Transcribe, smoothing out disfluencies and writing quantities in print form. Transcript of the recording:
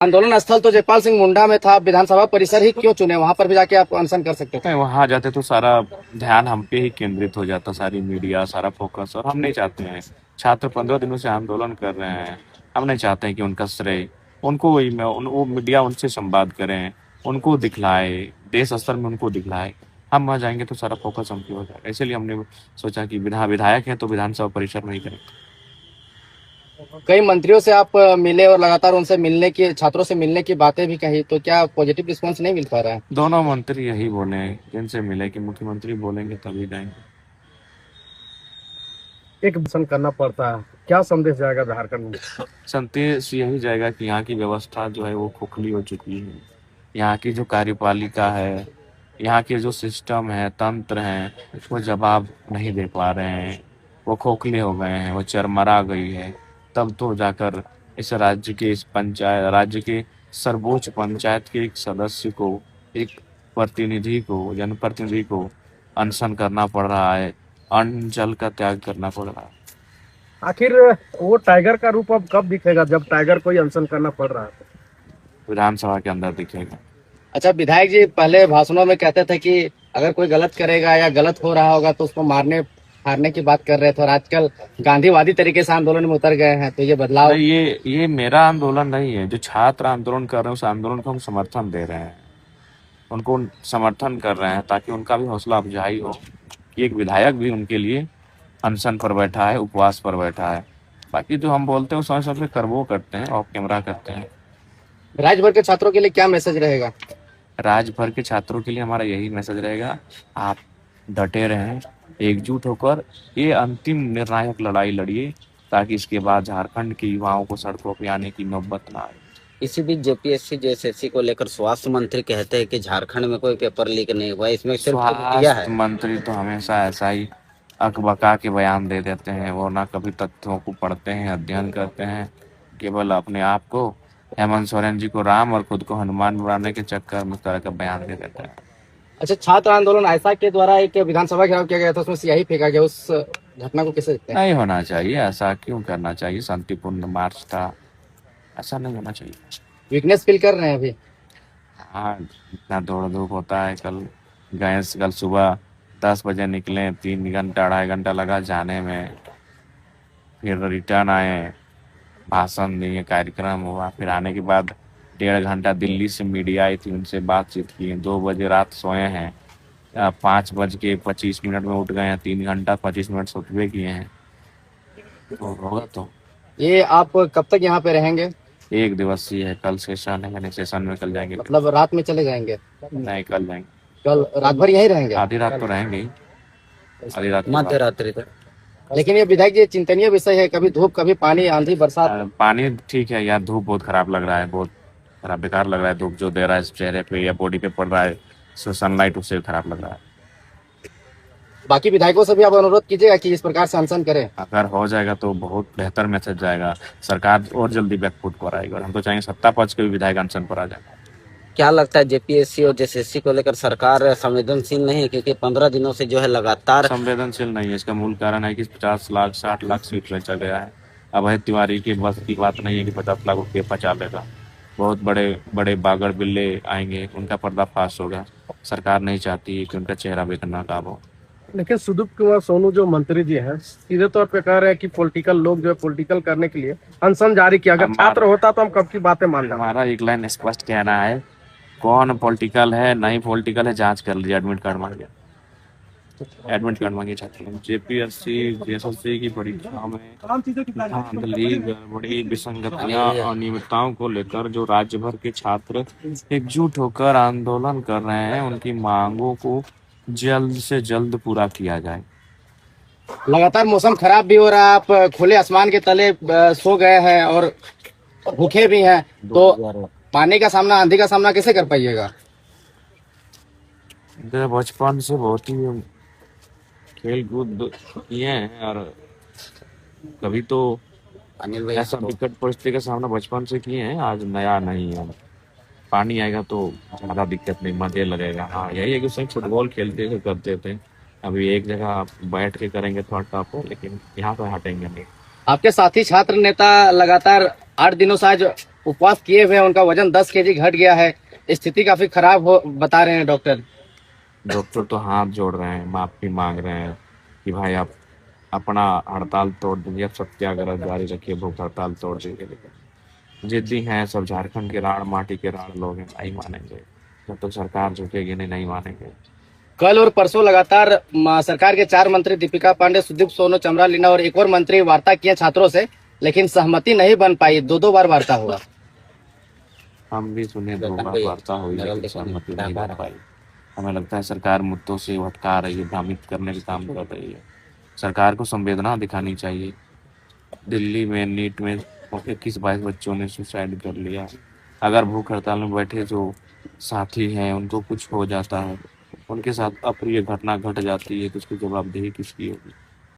आंदोलन स्थल तो जयपाल सिंह मुंडा में था, विधानसभा परिसर ही क्यों चुने? वहां पर भी जाके आप अनशन कर सकते थे। नहीं, वहां जाते तो सारा ध्यान हम पे ही केंद्रित हो जाता, सारी मीडिया, सारा फोकस। और हम नहीं चाहते हैं, छात्र 15 दिनों से आंदोलन कर रहे हैं, हम नहीं चाहते हैं कि उनका श्रेय उनको वही वो मीडिया उनसे संवाद करें, उनको दिखलाए, देश स्तर में उनको दिखलाए। हम वहाँ जाएंगे तो सारा फोकस हम पे हो जाएगा, इसलिए हमने सोचा कि विधायक है तो विधानसभा परिसर में ही करें। कई मंत्रियों से आप मिले और लगातार उनसे मिलने की, छात्रों से मिलने की बातें भी कही, तो क्या पॉजिटिव रिस्पॉन्स नहीं मिल पा रहा है? दोनों मंत्री यही बोले हैं, जिनसे मिले कि मुख्यमंत्री बोलेंगे तभी जाएंगे। एक भाषण करना पड़ता है, क्या संदेश जाएगा झारखंड में? संदेश यही जाएगा कि यहाँ की व्यवस्था जो है वो खोखली हो चुकी है। यहाँ की जो कार्यपालिका है, यहाँ के जो सिस्टम है, तंत्र हैं, वो जवाब नहीं दे पा रहे हैं, वो खोखले हो गए हैं, वो चरमरा गई है। तब तो जाकर इस राज्य के सर्वोच्च पंचायत के एक सदस्य को, एक प्रतिनिधि को, जनप्रतिनिधि को अनशन करना पड़ रहा है, अन्न जल का त्याग करना पड़ रहा है। आखिर वो टाइगर का रूप अब कब दिखेगा, जब टाइगर को ही अनशन करना पड़ रहा है? विधानसभा के अंदर दिखेगा। अच्छा, विधायक जी पहले भाषणों में कहते थे कि अगर कोई गलत करेगा या गलत हो रहा होगा तो उसको मारने फाड़ने की बात कर रहे थे, और आजकल गांधीवादी तरीके से आंदोलन में उतर गए हैं, तो ये बदलाव? नहीं, ये मेरा आंदोलन नहीं है। जो छात्र आंदोलन कर रहे हैं उस आंदोलन को हम समर्थन दे रहे हैं, उनको समर्थन कर रहे हैं ताकि उनका भी हौसला अफजाई हो कि एक विधायक भी उनके लिए अनशन पर बैठा है, उपवास पर बैठा है। बाकी जो हम बोलते हैं वो समझ करवो करते हैं, ऑफ कैमरा करते हैं। राज्य भर के छात्रों के लिए क्या मैसेज रहेगा? राज्य भर के छात्रों के लिए हमारा यही मैसेज रहेगा, आप डटे रहें, एकजुट होकर ये अंतिम निर्णायक लड़ाई लड़िए, ताकि इसके बाद झारखंड के युवाओं को सड़कों पर आने की नौबत ना आए। इसी बीच जेपीएससी जेएसएससी को लेकर स्वास्थ्य मंत्री कहते हैं कि झारखंड में कोई पेपर लीक नहीं हुआ, इसमें सिर्फ किया है। स्वास्थ्य मंत्री तो हमेशा ऐसा ही अकबका के बयान दे देते हैं, वो ना कभी तथ्यों को पढ़ते हैं, अध्ययन करते हैं, केवल अपने आप को हेमंत सोरेन जी को राम और खुद को हनुमान बनाने के चक्कर में तरह का बयान दे देते हैं। अच्छा, छात्र आंदोलन ऐसा के द्वारा एक विधानसभा घेराव किया गया था, उसमें स्याही फेंका गया, उस घटना को कैसे देखते हैं? नहीं होना चाहिए, ऐसा क्यों करना चाहिए? शांतिपूर्ण मार्च था, ऐसा नहीं होना चाहिए। वीकनेस फील कर रहे हैं अभी? हाँ, इतना दौड़ धूप होता है। कल सुबह 10 बजे निकले, 3 घंटा 2.5 घंटा लगा जाने में, फिर रिटर्न आए, भाषण दिए, कार्यक्रम हुआ, फिर आने के बाद 1.5 घंटा दिल्ली से मीडिया आई थी, उनसे बातचीत की। 2 बजे रात सोए हैं, 5:25 में उठ गए हैं, 3 घंटा 25 मिनट सोते किए हैं, तो होगा तो। ये आप कब तक यहाँ पे रहेंगे? 1 दिवसीय है, कल सेशन है, यानी सेशन में कल जाएंगे। मतलब रात में चले जाएंगे? नहीं, कल जाएंगे। कल रात भर यहीं रहेंगे? आधी रात तो रहेंगे ही, आधी रात मध्य रात्रि तक। लेकिन ये विधायक जी चिंतनीय विषय है, कभी धूप कभी पानी, आंधी बरसात। पानी ठीक है यार, धूप बहुत खराब लग रहा है, बहुत खराब बेकार लग रहा है। धूप जो दे रहा है चेहरे पे या बॉडी पे पड़ रहा है, सनलाइट, उससे खराब लग रहा है। बाकी विधायकों से भी आप अनुरोध कीजिएगा कि इस प्रकार से अनशन करें। अगर हो जाएगा तो बहुत बेहतर मैसेज जाएगा, सरकार और जल्दी बैकफुट पर आएगी। और हम तो चाहेंगे सत्ता पक्ष के भी विधायक अनशन पर आ जाए। क्या लगता है जेपीएससी और जेएसएससी को लेकर सरकार संवेदनशील नहीं है? क्योंकि 15 दिनों से जो है लगातार संवेदनशील नहीं है। इसका मूल कारण है कि 50 लाख 60 लाख सीट बेचा गया है। अभय तिवारी की बस की बात नहीं है कि 50 लाख रुपये पचा लेगा। बहुत बड़े बड़े बागड़ बिल्ले आएंगे, उनका पर्दाफाश होगा। सरकार नहीं चाहती कि उनका चेहरा बेनकाब हो। लेकिन सुदीप कुमार सोनू जो मंत्री जी हैं, सीधे तौर पे कह रहे हैं कि पॉलिटिकल लोग जो है पॉलिटिकल करने के लिए अनशन जारी किया। अगर छात्र होता तो हम कब की बातें मान रहे हैं। हमारा एक लाइन स्पष्ट कहना है, कौन पॉलिटिकल है नहीं पॉलिटिकल है, जांच कर लीजिए। एडमिट कार्ड मांगे, एडमिट कार्ड मांगे छात्र। जेपीएससी जेएसएससी की परीक्षा में धांधली, गड़बड़ी, विसंगतियां, अनियमितताओं को लेकर जो राज्य भर के छात्र एकजुट होकर आंदोलन कर रहे हैं, उनकी मांगों को जल्द से जल्द पूरा किया जाए। लगातार मौसम खराब भी हो रहा है, आप खुले आसमान के तले सो गए हैं और भूखे भी हैं, तो पानी का सामना, आंधी का सामना कैसे कर पाइएगा? बचपन से बहुत ही खेल कूद किए हैं, और कभी तो अनिल भाई ऐसा विकट परिस्थिति का सामना बचपन से किए हैं, आज नया नहीं है। पानी आएगा तो ज्यादा दिक्कत नहीं, मजे लगेगा। हाँ, यही है कि उसमें फुटबॉल खेलते थे, करते थे। अभी एक जगह बैठ के करेंगे थोड़ा टफ हो, लेकिन यहाँ पर हटेंगे नहीं। आपके साथी छात्र नेता लगातार 8 दिनों से आज उपवास किए हुए हैं, उनका वजन 10 केजी घट गया है, स्थिति काफी खराब हो बता रहे हैं डॉक्टर। डॉक्टर तो हाथ जोड़ रहे हैं, माफी मांग रहे हैं कि भाई आप अपना हड़ताल तोड़ दीजिए, आप सत्याग्रह जारी रखिए, भूख हड़ताल तोड़ दीजिए। लेकिन जिद्दी हैं सब, झारखंड के राण माटी के राण लोग हैं, नहीं मानेंगे जब तक सरकार झुकेगी नहीं मानेंगे। कल और परसों लगातार सरकार के 4 मंत्री दीपिका पांडे, सुदीप सोनू, चमरा लीना और एक और मंत्री वार्ता किए छात्रों से, लेकिन सहमति नहीं बन पाई। 2-2 बार वार्ता हुआ। हम भी सुने 2 बार वार्ता हुई लेकिन सहमति नहीं बन पाई। हमें लगता है सरकार मुद्दों से भटका रही है, भ्रमित करने का काम कर रही है। सरकार को संवेदना दिखानी चाहिए। दिल्ली में नीट में 21-22 बच्चों ने सुसाइड कर लिया। अगर भूख हड़ताल में बैठे जो साथी हैं उनको कुछ हो जाता है, उनके साथ अप्रिय घटना घट जाती है, तो उसकी जवाबदेही किसकी होगी?